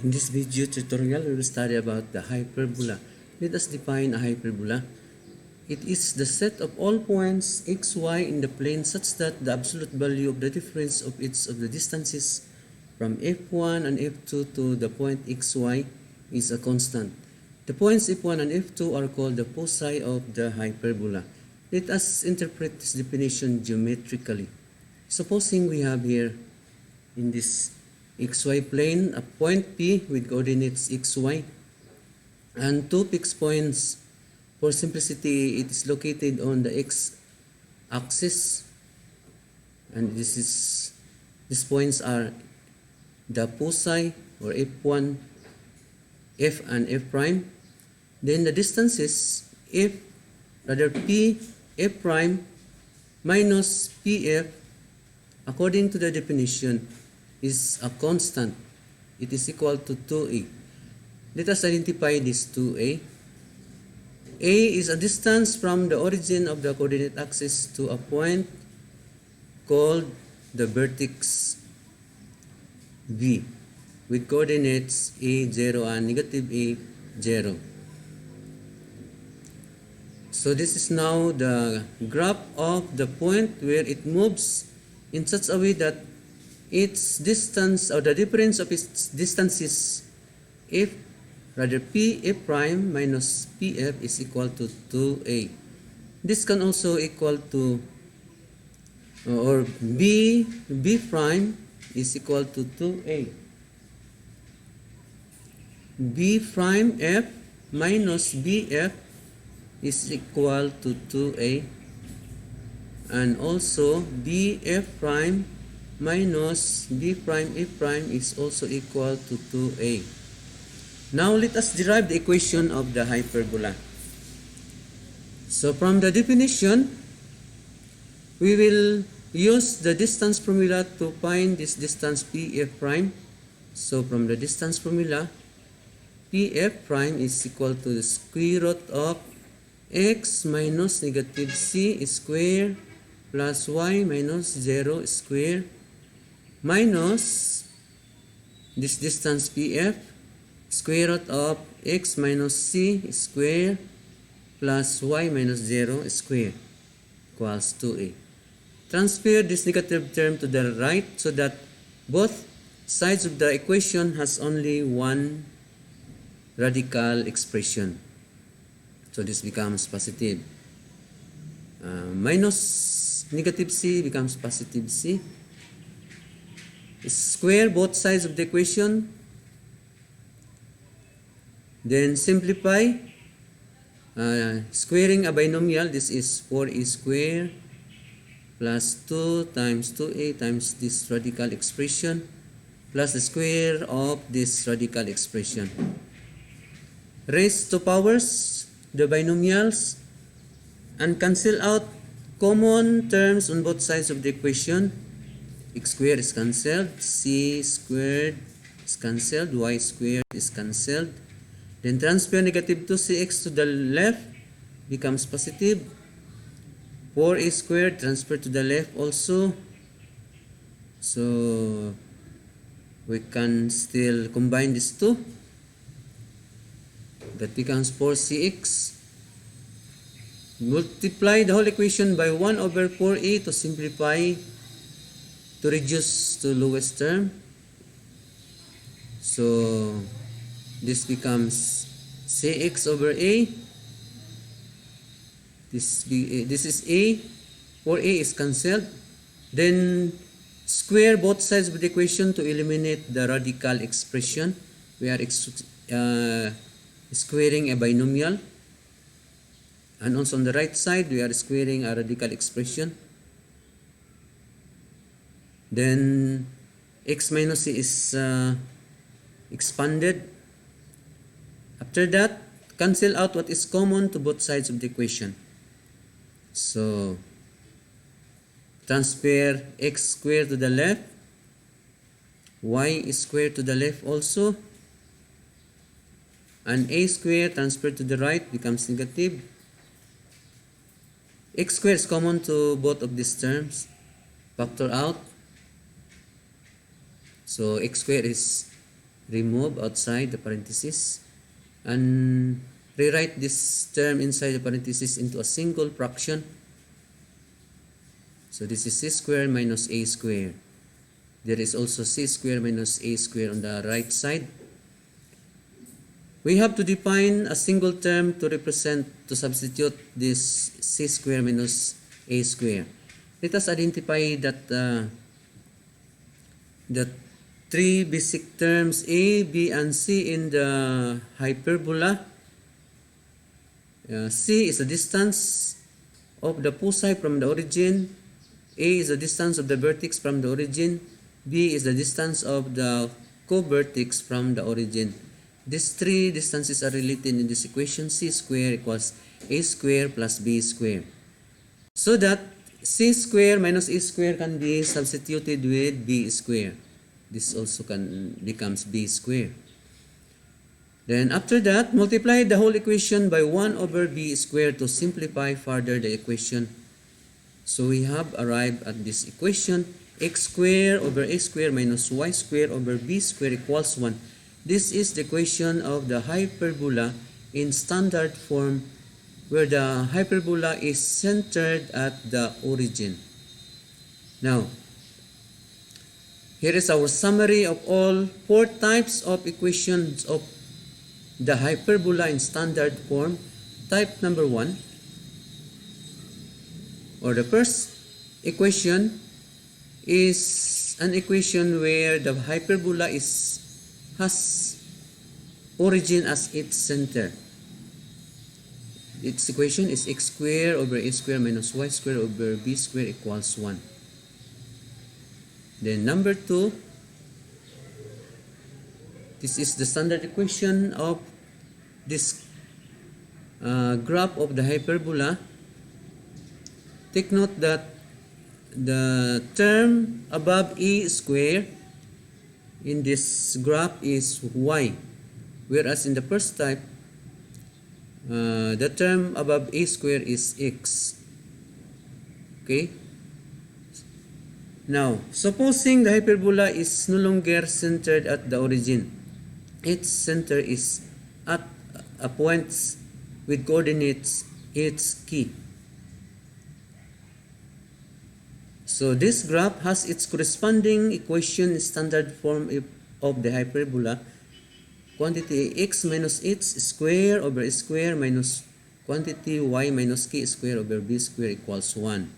In this video tutorial, we will study about the hyperbola. Let us define a hyperbola. It is the set of all points x, y in the plane such that the absolute value of the difference of each of the distances from f1 and f2 to the point xy is a constant. The points f1 and f2 are called the foci of the hyperbola. Let us interpret this definition geometrically. Supposing we have here in this xy plane a point P with coordinates xy and two fixed points. For simplicity, it is located on the x-axis, and these points are the foci or f1, f and f prime. Then the distances P f prime minus pf, according to the definition, is a constant. It is equal to 2a. Let us identify this 2a. A is a distance from the origin of the coordinate axis to a point called the vertex V with coordinates a0 and negative a0. So this is now the graph of the point where it moves in such a way that its distance or the difference of its distances P f prime minus pf is equal to 2a. This can also equal to or b prime is equal to 2a. B prime f minus bf is equal to 2a, and also bf prime minus b prime f prime is also equal to 2a. Now let us derive the equation of the hyperbola. So from the definition, we will use the distance formula to find this distance pf prime. So from the distance formula, pf prime is equal to the square root of x minus negative c square plus y minus 0 square minus this distance pf square root of x minus c square plus y minus 0 square equals 2a. Transfer this negative term to the right so that both sides of the equation has only one radical expression. So this becomes positive. Minus negative c becomes positive c. Square both sides of the equation. Then simplify. Squaring a binomial, this is 4a squared plus 2 times 2a times this radical expression plus the square of this radical expression. Raise to powers the binomials and cancel out common terms on both sides of the equation. X squared is cancelled, c squared is cancelled, y squared is cancelled. Then transfer negative 2cx to the left becomes positive. 4a squared transfer to the left also. So we can still combine these two. That becomes 4cx. Multiply the whole equation by 1 over 4a to simplify, to reduce to lowest term. So this becomes cx over a. This is a. 4a is cancelled. Then square both sides of the equation to eliminate the radical expression. We are squaring a binomial. And also on the right side, we are squaring a radical expression. Then x minus c is expanded. After that, cancel out what is common to both sides of the equation. So, transfer x squared to the left, y squared to the left also, and a squared transferred to the right becomes negative. X squared is common to both of these terms. Factor out. So x squared is remove outside the parenthesis, and rewrite this term inside the parenthesis into a single fraction. So this is c squared minus a squared. There is also c squared minus a squared on the right side. We have to define a single term to substitute this c squared minus a squared. Let us identify that the three basic terms a, b, and c in the hyperbola. C is the distance of the foci from the origin. A is the distance of the vertex from the origin. B is the distance of the co-vertex from the origin. These three distances are related in this equation. C squared equals a squared plus b squared. So that c squared minus a squared can be substituted with b squared. This also becomes b squared. Then after that, multiply the whole equation by 1 over b squared to simplify further the equation. So we have arrived at this equation, x squared over a squared minus y squared over b squared equals 1. This is the equation of the hyperbola in standard form, where the hyperbola is centered at the origin. Now, here is our summary of all four types of equations of the hyperbola in standard form. Type number 1, or the first equation, is an equation where the hyperbola has origin as its center. Its equation is x squared over a squared minus y squared over b squared equals 1. Then number 2, this is the standard equation of this graph of the hyperbola. Take note that the term above a squared in this graph is y, whereas in the first type, the term above a squared is x. Okay? Now, supposing the hyperbola is no longer centered at the origin, its center is at a point with coordinates its key. So this graph has its corresponding equation standard form of the hyperbola. Quantity x minus h square over a square minus quantity y minus k square over b square equals 1.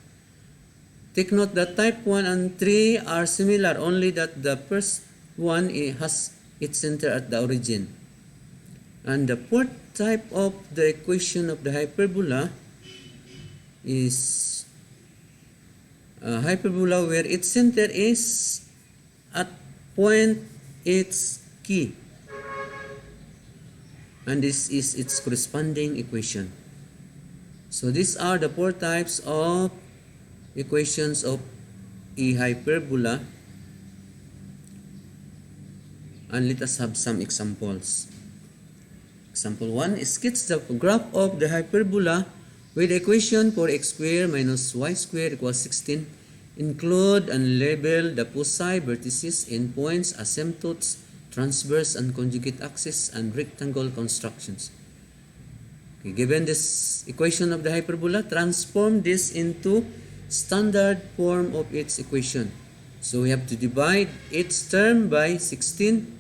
Take note that type 1 and 3 are similar, only that the first one has its center at the origin. And the fourth type of the equation of the hyperbola is a hyperbola where its center is at point its key. And this is its corresponding equation. So these are the four types of equations of a hyperbola. And let us have some examples. Example 1, sketch the graph of the hyperbola with the equation for x squared minus y squared equals 16. Include and label the foci, vertices, endpoints, asymptotes, transverse and conjugate axis, and rectangle constructions. Okay, given this equation of the hyperbola, transform this into standard form of its equation. So we have to divide its term by 16.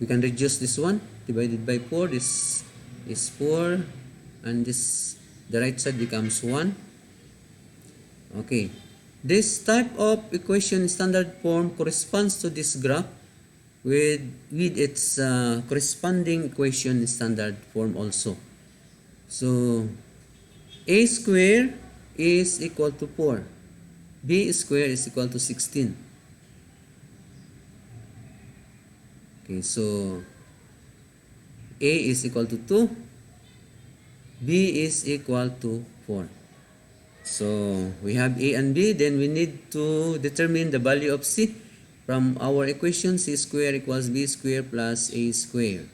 We can reduce this one. Divided by 4, this is 4, and this, the right side becomes 1. Okay, this type of equation standard form corresponds to this graph with its corresponding equation standard form also. So a square is equal to 4, b square is equal to 16. Okay, so a is equal to 2, b is equal to 4. So we have a and b, then we need to determine the value of c. From our equation, c square equals b square plus a square.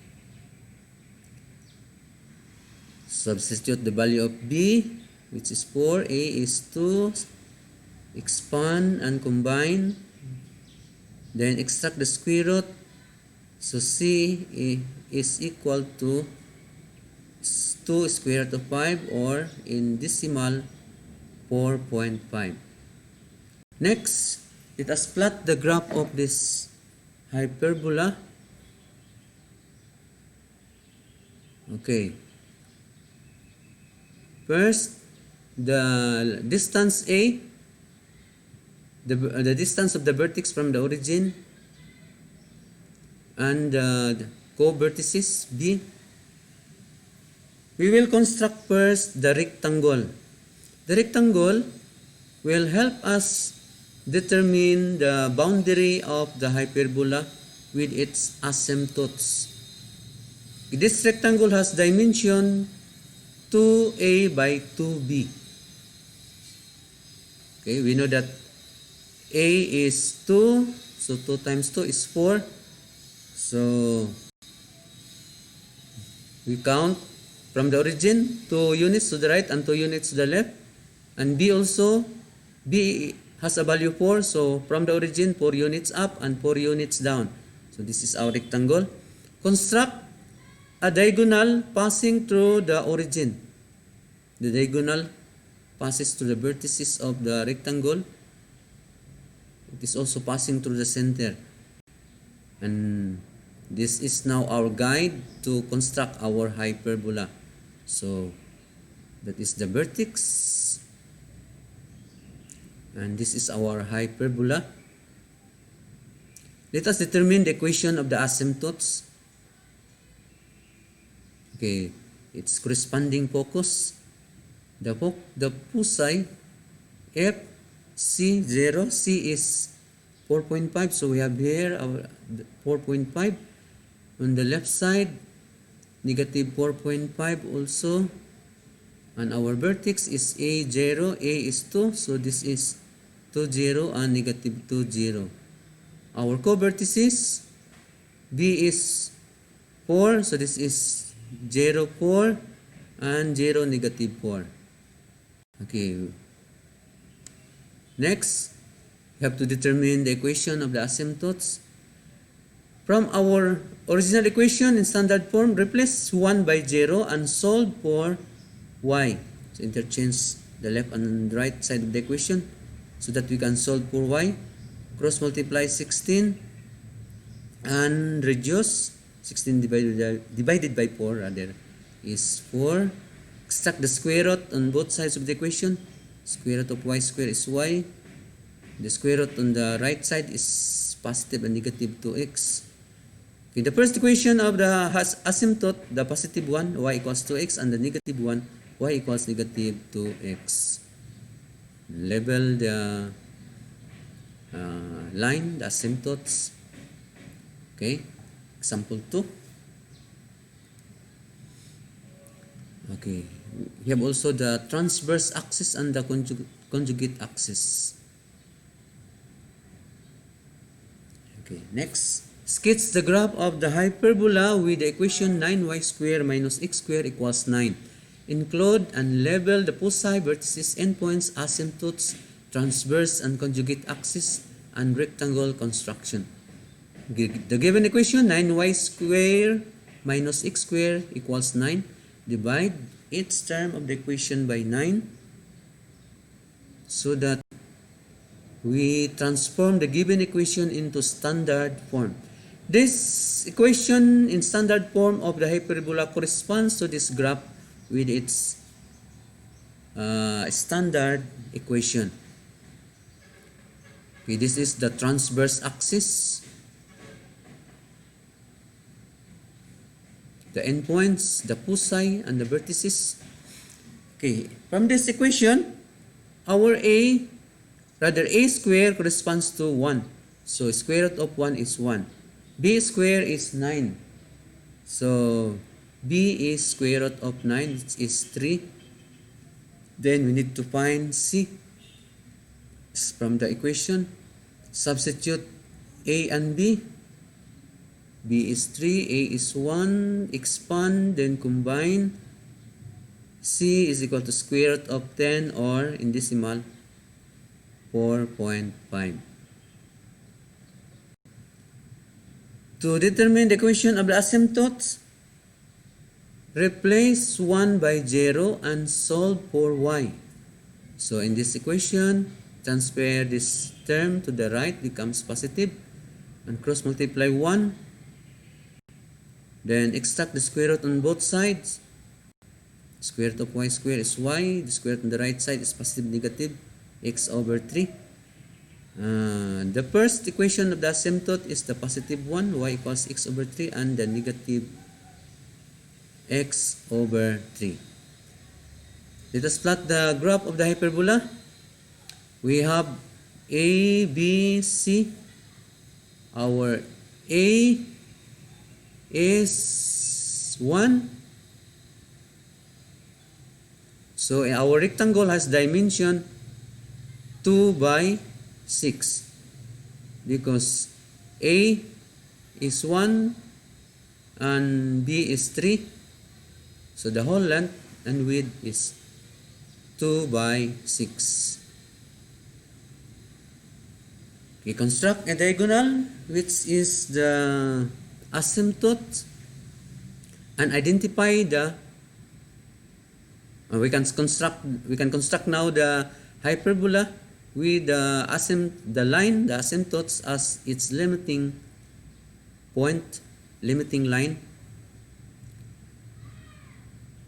Substitute the value of b, which is 4, a is 2, expand and combine, then extract the square root So C is equal to 2 square root of 5, or in decimal 4.5. Next, let us plot the graph of this hyperbola. Okay. First, the distance A, the distance of the vertex from the origin, and the co-vertices B. We will construct first the rectangle. The rectangle will help us determine the boundary of the hyperbola with its asymptotes. This rectangle has dimension 2a by 2b. Okay, we know that a is 2, so 2 times 2 is 4. So we count from the origin 2 units to the right and 2 units to the left. And b also, b has a value 4, so from the origin 4 units up and 4 units down. So this is our rectangle. Construct a diagonal passing through the origin. The diagonal passes through the vertices of the rectangle. It is also passing through the center. And this is now our guide to construct our hyperbola. So that is the vertex. And this is our hyperbola. Let us determine the equation of the asymptotes. Okay, its corresponding focus. The foci F C 0, C is 4.5, so we have here our 4.5. On the left side, negative 4.5 also. And our vertex is A0, A is 2, so this is 2, 0 and negative 2, 0. Our co-vertices, B is 4, so this is 0, 4 and 0, negative 4. Okay. Next, we have to determine the equation of the asymptotes. From our original equation in standard form, replace 1 by 0 and solve for y. So interchange the left and right side of the equation so that we can solve for y. Cross multiply 16 and reduce 16 divided by 4 rather is 4. Extract the square root on both sides of the equation. Square root of y square is y. The square root on the right side is positive and negative 2x. Okay, the first equation of the asymptote, the positive one, y equals 2x, and the negative one, y equals negative 2x. Level the line, the asymptotes. Okay, example 2. Okay, we have also the transverse axis and the conjugate axis. Okay, next, sketch the graph of the hyperbola with the equation 9y squared minus x squared equals 9. Include and label the foci, vertices, endpoints, asymptotes, transverse and conjugate axis, and rectangle construction. The given equation 9y squared minus x squared equals 9. Divide each term of the equation by 9 so that we transform the given equation into standard form. This equation in standard form of the hyperbola corresponds to this graph with its standard equation. Okay, this is the transverse axis. The endpoints, the foci, and the vertices. Okay, from this equation, our a square corresponds to 1. So square root of 1 is 1. B square is 9. So b is square root of 9 is 3. Then we need to find c from the equation. Substitute a and b. B is 3, A is 1, expand, then combine. C is equal to square root of 10, or in decimal 4.5. To determine the equation of the asymptotes, replace 1 by 0 and solve for y. So in this equation, transfer this term to the right, becomes positive, and cross multiply 1. Then extract the square root on both sides. Square root of y squared is y. The square root on the right side is positive, negative, x over 3. The first equation of the asymptote is the positive one, y equals x over 3, and the negative x over 3. Let us plot the graph of the hyperbola. We have A, B, C. Our A is 1. So our rectangle has dimension 2 by 6 because A is 1 and B is 3. So the whole length and width is 2 by 6. Okay, construct a diagonal which is the asymptote and identify the we can construct now the hyperbola with the line, the asymptotes as its limiting point, limiting line.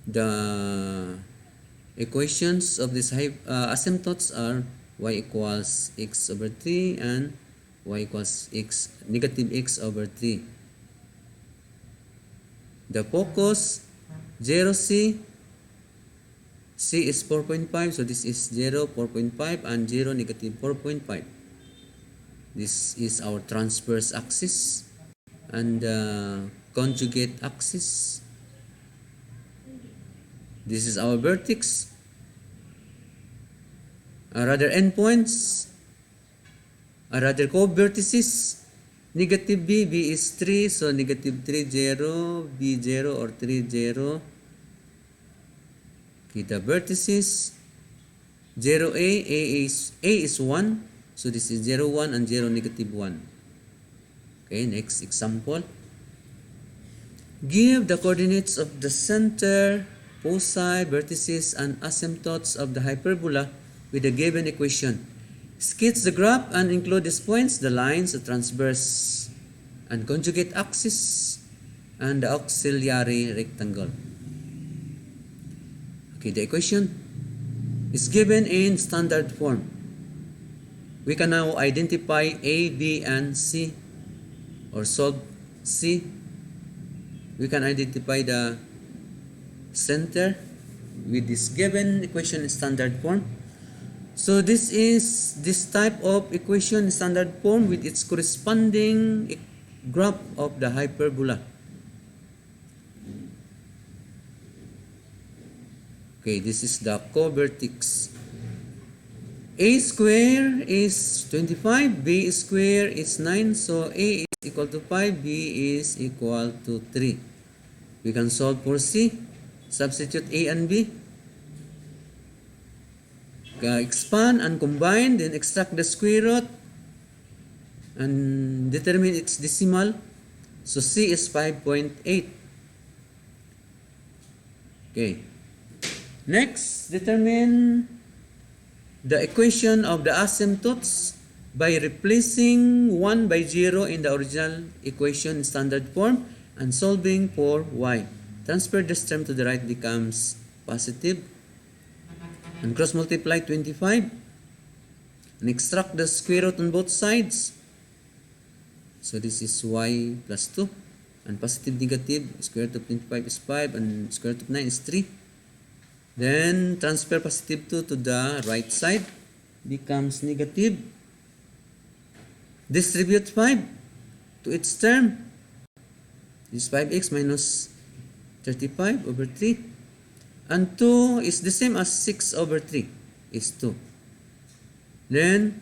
The equations of these asymptotes are y equals x over 3 and y equals negative x over 3. The focus 0C, C is 4.5, so this is 0, 4.5, and 0, negative 4.5. This is our transverse axis and conjugate axis. This is our vertex. Rather endpoints, rather co-vertices. Negative B, B is 3, so negative 3, 0, B 0 or 3, 0. Okay, the vertices 0A, A is 1, so this is 0, 1 and 0, negative 1. Okay, next example. Give the coordinates of the center, foci, vertices, and asymptotes of the hyperbola with the given equation. Sketch the graph and include these points, the lines, the transverse and conjugate axis, and the auxiliary rectangle. Okay, the equation is given in standard form. We can now identify A, B, and C, or solve C. We can identify the center with this given equation in standard form. So this is this type of equation in standard form with its corresponding graph of the hyperbola. Okay, this is the co-vertex. A square is 25, B square is 9, so A is equal to 5, B is equal to 3. We can solve for C. Substitute A and B. Expand and combine, then extract the square root and determine its decimal. So C is 5.8. Okay. Next, determine the equation of the asymptotes by replacing 1 by 0 in the original equation in standard form and solving for y. Transfer this term to the right, becomes positive. And cross multiply 25 and extract the square root on both sides. So this is y plus 2 and positive, negative, square root of 25 is 5 and square root of 9 is 3. Then transfer positive 2 to the right side, becomes negative. Distribute 5 to its term. This is 5x minus 35 over 3. And 2 is the same as 6 over 3 is 2. Then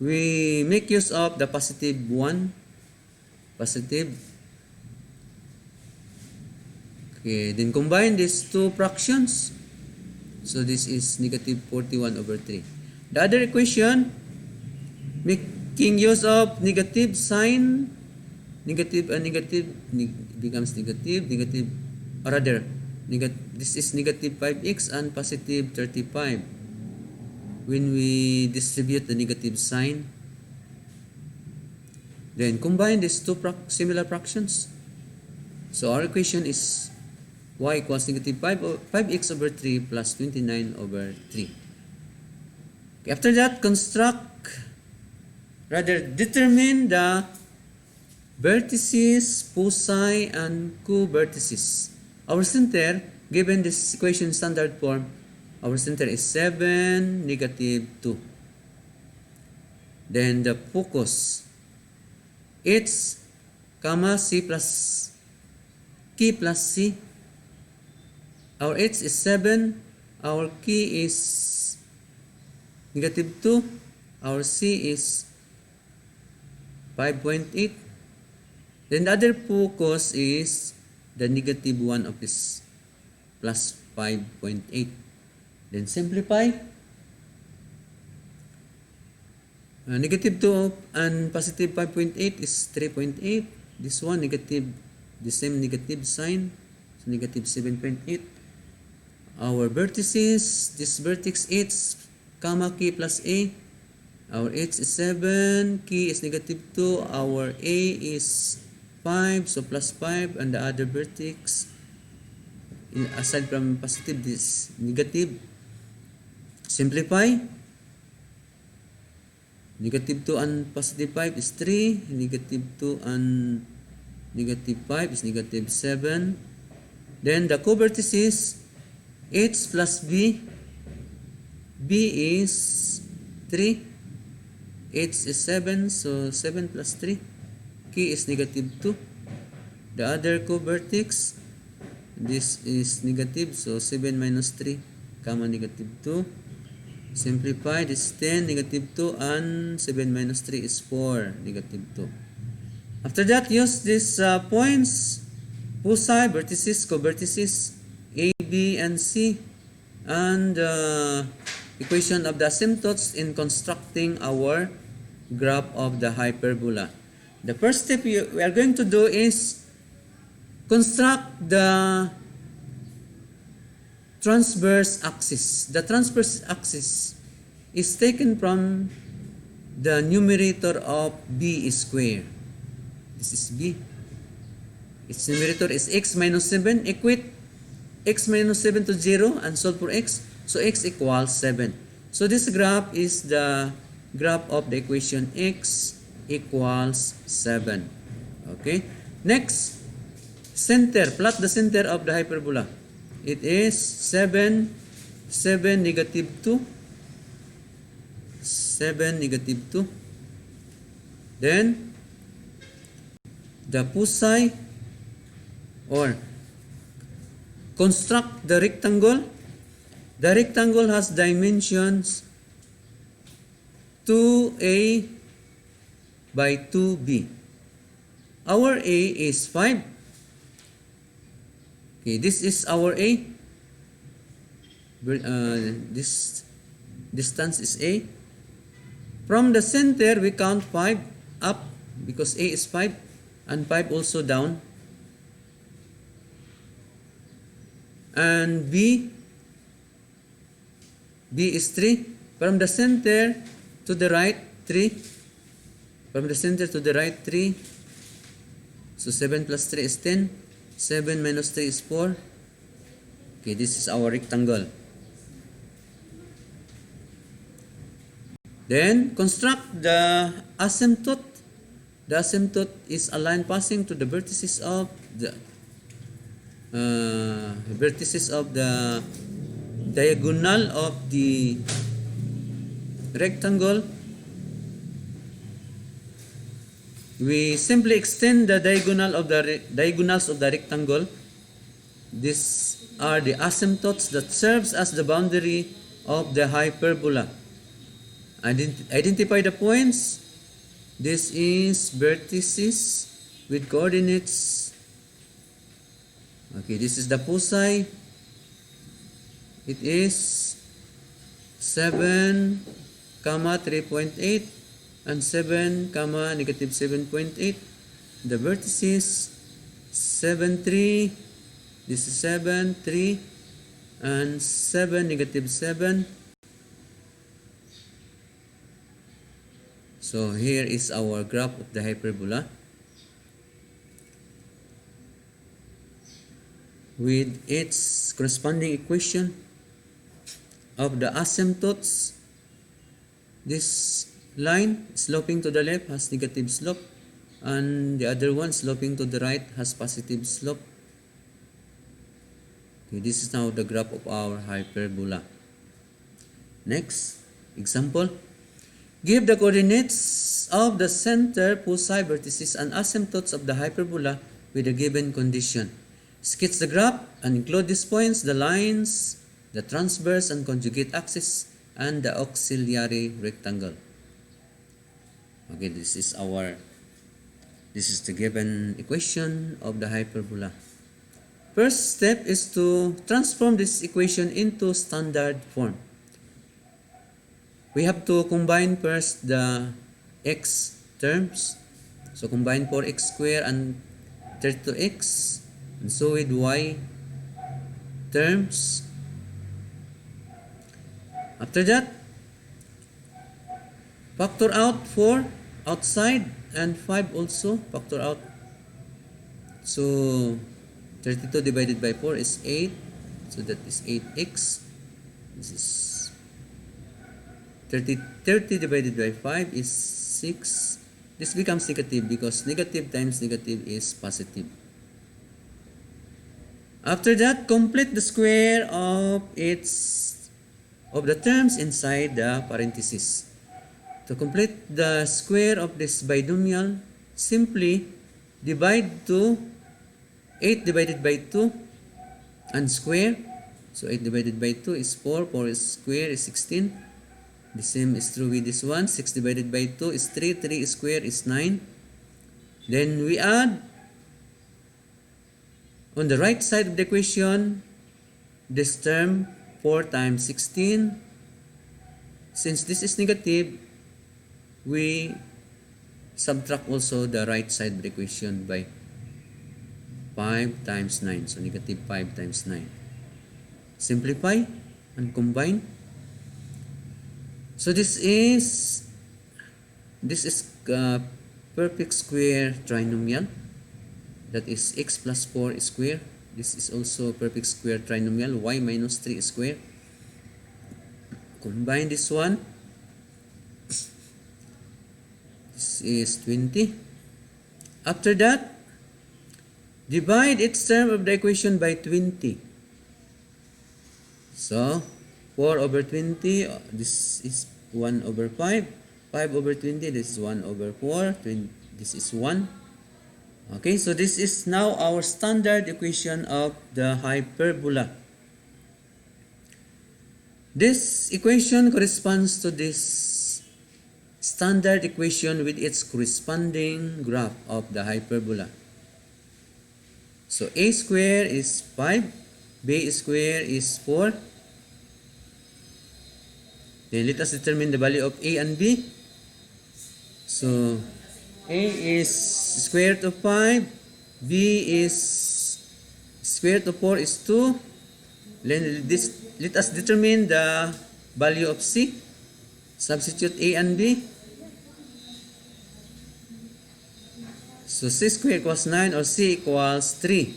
we make use of the positive 1. Positive. Okay, then combine these two fractions. So this is negative 41 over 3. The other equation, making use of negative sign Negative and negative becomes negative, negative, or rather, this is negative 5x and positive 35. When we distribute the negative sign, then combine these two similar fractions. So our equation is y equals negative 5x over 3 plus 29 over 3. Okay, after that, determine the vertices, foci, and co-vertices. Our center, given this equation standard form, our center is 7, negative 2. Then the focus, it's comma c plus k plus c. Our h is 7, our k is negative 2, our c is 5.8. Then the other focus is the negative 1 of this plus 5.8. Then simplify. Negative 2 and positive 5.8 is 3.8. This one negative, the same negative sign, so negative 7.8. Our vertices, this vertex h, comma k plus a. Our h is 7, k is negative 2, our a is 5, so plus 5, and the other vertex, aside from positive, this negative. Simplify. Negative 2 and positive 5 is 3, negative 2 and negative 5 is negative 7. Then the co-vertices, h plus b, b is 3, h is 7, so 7 plus 3, k is negative 2. The other co-vertex, this is negative, so 7 minus 3, comma negative 2. Simplify, this is 10, negative 2, and 7 minus 3 is 4, negative 2. After that, use these points, foci, vertices, co-vertices, a, b, and c, and equation of the asymptotes in constructing our graph of the hyperbola. The first step we are going to do is construct the transverse axis. The transverse axis is taken from the numerator of b square. This is b. Its numerator is x minus 7. Equate x minus 7 to 0 and solve for x. So x equals 7. So this graph is the graph of the equation x equals 7. Okay. Next, center. Plot the center of the hyperbola. It is 7, 7, negative 2. 7, negative 2. Then, the foci, or construct the rectangle. The rectangle has dimensions 2a by 2b. Our a is 5. Okay, this is our a. This distance is a. From the center, we count 5 up because a is 5 and 5 also down. And b is 3. From the center to the right, 3. From the center to the right, 3. So 7 plus 3 is 10. 7 minus 3 is 4. Okay, this is our rectangle. Then, construct the asymptote. The asymptote is a line passing to the vertices of the diagonal of the rectangle. We simply extend the diagonals of the rectangle. These are the asymptotes that serves as the boundary of the hyperbola. Identify the points. This is vertices with coordinates. Okay, this is the foci. It is 7, 3.8 and 7, negative 7.8. the vertices 7, 3, this is 7, 3, and 7, negative 7. So here is our graph of the hyperbola with its corresponding equation of the asymptotes. This line sloping to the left has negative slope, and the other one sloping to the right has positive slope. Okay, this is now the graph of our hyperbola. Next example. Give the coordinates of the center, foci, vertices, and asymptotes of the hyperbola with a given condition. Sketch the graph and include these points, the lines, the transverse and conjugate axis, and the auxiliary rectangle. Okay, this is the given equation of the hyperbola. First step is to transform this equation into standard form. We have to combine first the x terms. So combine 4x squared and 32x, and so with y terms. After that, factor out 4 outside and 5 also factor out. So 32 divided by 4 is 8. So that is 8x. This is 30 divided by 5 is 6. This becomes negative because negative times negative is positive. After that, complete the square of the terms inside the parentheses. To complete the square of this binomial, simply divide 8 divided by 2 and square. So 8 divided by 2 is 4. 4 square is 16. The same is true with this one. 6 divided by 2 is 3. 3 square is 9. Then we add on the right side of the equation this term 4 times 16. Since this is negative, we subtract also the right side of the equation by 5 times 9. So negative 5 times 9. Simplify and combine. So this is perfect square trinomial. That is x plus 4 square. This is also perfect square trinomial, y minus 3 square. Combine this one. This is 20. After that, divide its term of the equation by 20. So 4 over 20, this is 1 over 5. 5 over 20, this is 1 over 4. This is 1. Okay, so this is now our standard equation of the hyperbola. This equation corresponds to this standard equation with its corresponding graph of the hyperbola. So a square is 5, b square is 4. Then let us determine the value of a and b. So a is square root of 5, b is square root of 4 is 2. Then let us determine the value of c. Substitute a and b. So c squared equals 9 or c equals 3.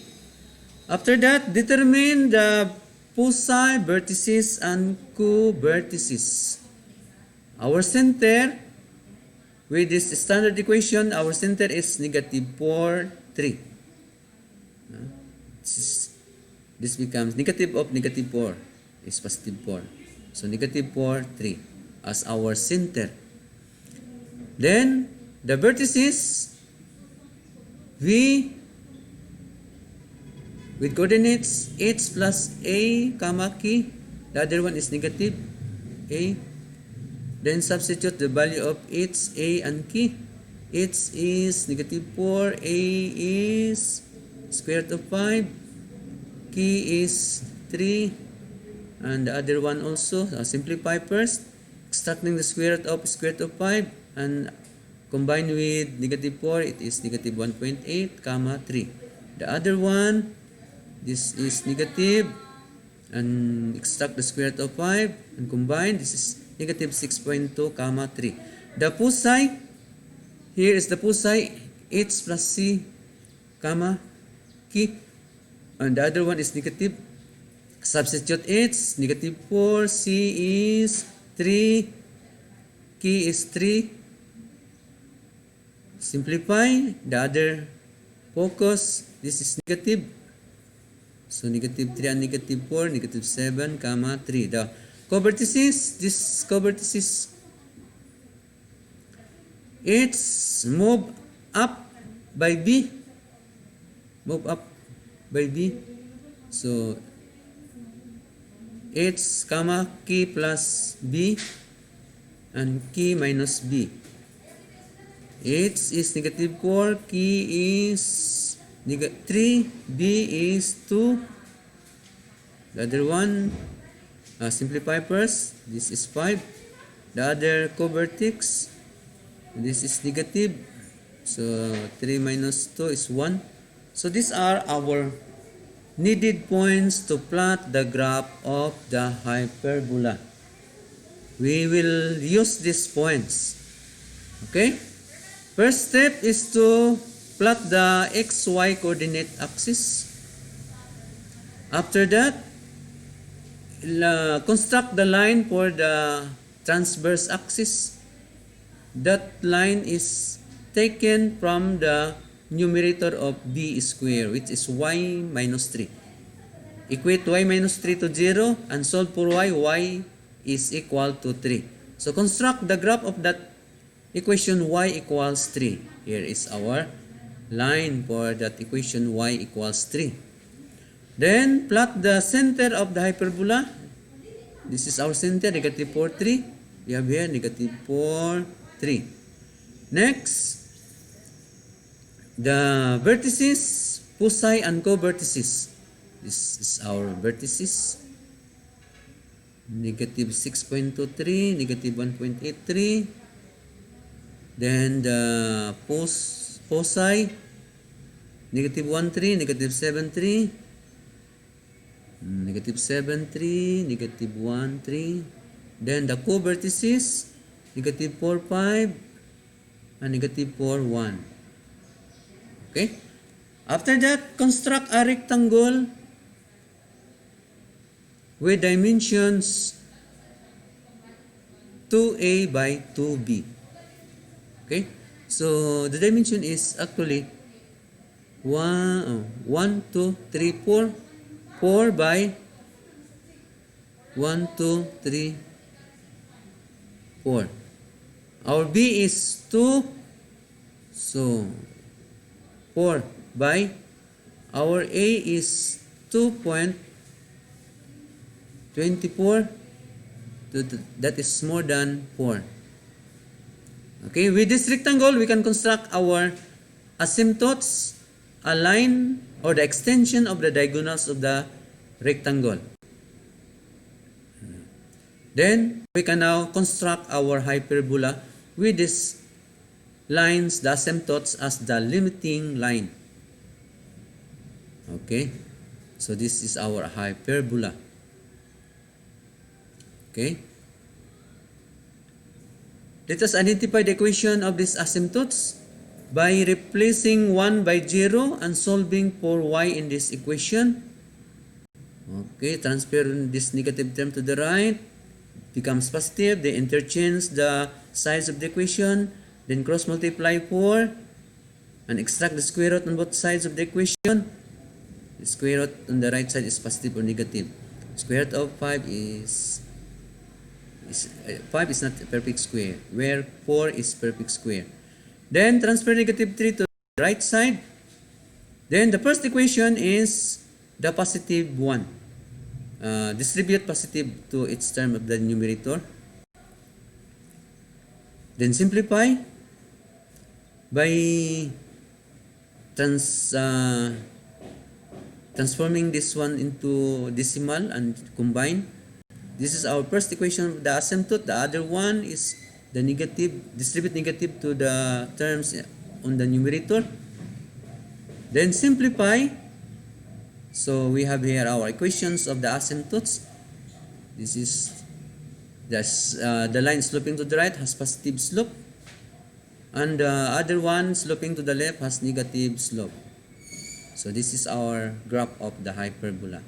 After that, determine the foci, vertices, and co-vertices. Our center, with this standard equation, our center is negative 4, 3. This becomes negative of negative 4 is positive 4. So negative 4, 3 as our center. Then, the vertices, v with coordinates h plus a, comma, k. The other one is negative a. Then substitute the value of h, a, and k. H is negative 4, a is square root of 5, k is 3, and the other one also. Simplify first, extracting the square root of 5 and Combined with negative 4, it is negative 1.8, comma 3. The other one, this is negative, and extract the square root of 5, and combine, this is negative 6.2, comma 3. The foci, here is the foci, h plus c, comma, k, and the other one is negative. Substitute h, negative 4, c is 3, k is 3. Simplify, the other focus, this is negative. So negative 3 and negative 4, negative 7, comma 3. The covertices, this covertices, it's move up by b. Move up by b. So h, comma, k plus b and k minus b. H is negative 4, k is negative 3, b is 2. The other one, simplify first, this is 5. The other covertex, this is negative. So 3 minus 2 is 1. So these are our needed points to plot the graph of the hyperbola. We will use these points. Okay? First step is to plot the xy coordinate axis. After that, construct the line for the transverse axis. That line is taken from the numerator of b square, which is y minus 3. Equate y minus 3 to 0 and solve for y is equal to 3. So construct the graph of that equation y equals 3. Here is our line for that equation y equals 3. Then plot the center of the hyperbola. This is our center, negative 4, 3. We have here negative 4, 3. Next, the vertices, foci and co-vertices. This is our vertices. Negative 6.23, negative 1.83. Then the foci, negative 1, 3, negative 7, 3. Negative 7, 3, negative 1, 3. Then the co-vertices, negative 4, 5, and negative 4, 1. Okay? After that, construct a rectangle with dimensions 2a by 2b. Okay? So, the dimension is actually 1, 2, 3, 4. 4 by 1, 2, 3, 4. Our b is 2. So, 4 by our a is 2.24. That is more than 4. Okay, with this rectangle, we can construct our asymptotes, a line or the extension of the diagonals of the rectangle. Then, we can now construct our hyperbola with these lines, the asymptotes, as the limiting line. Okay, so this is our hyperbola. Okay. Let us identify the equation of these asymptotes by replacing 1 by 0 and solving for y in this equation. Okay, transfer this negative term to the right, becomes positive, they interchange the sides of the equation, then cross multiply 4, and extract the square root on both sides of the equation. The square root on the right side is positive or negative. Square root of 5 is 5 is not a perfect square, where 4 is perfect square. Then transfer negative 3 to the right side. Then the first equation is the positive 1. Distribute positive to its term of the numerator. Then simplify by transforming this one into decimal and combine. This is our first equation of the asymptote. The other one is the negative, distribute negative to the terms on the numerator. Then simplify. So we have here our equations of the asymptotes. This is the line sloping to the right has positive slope, and the other one sloping to the left has negative slope. So this is our graph of the hyperbola.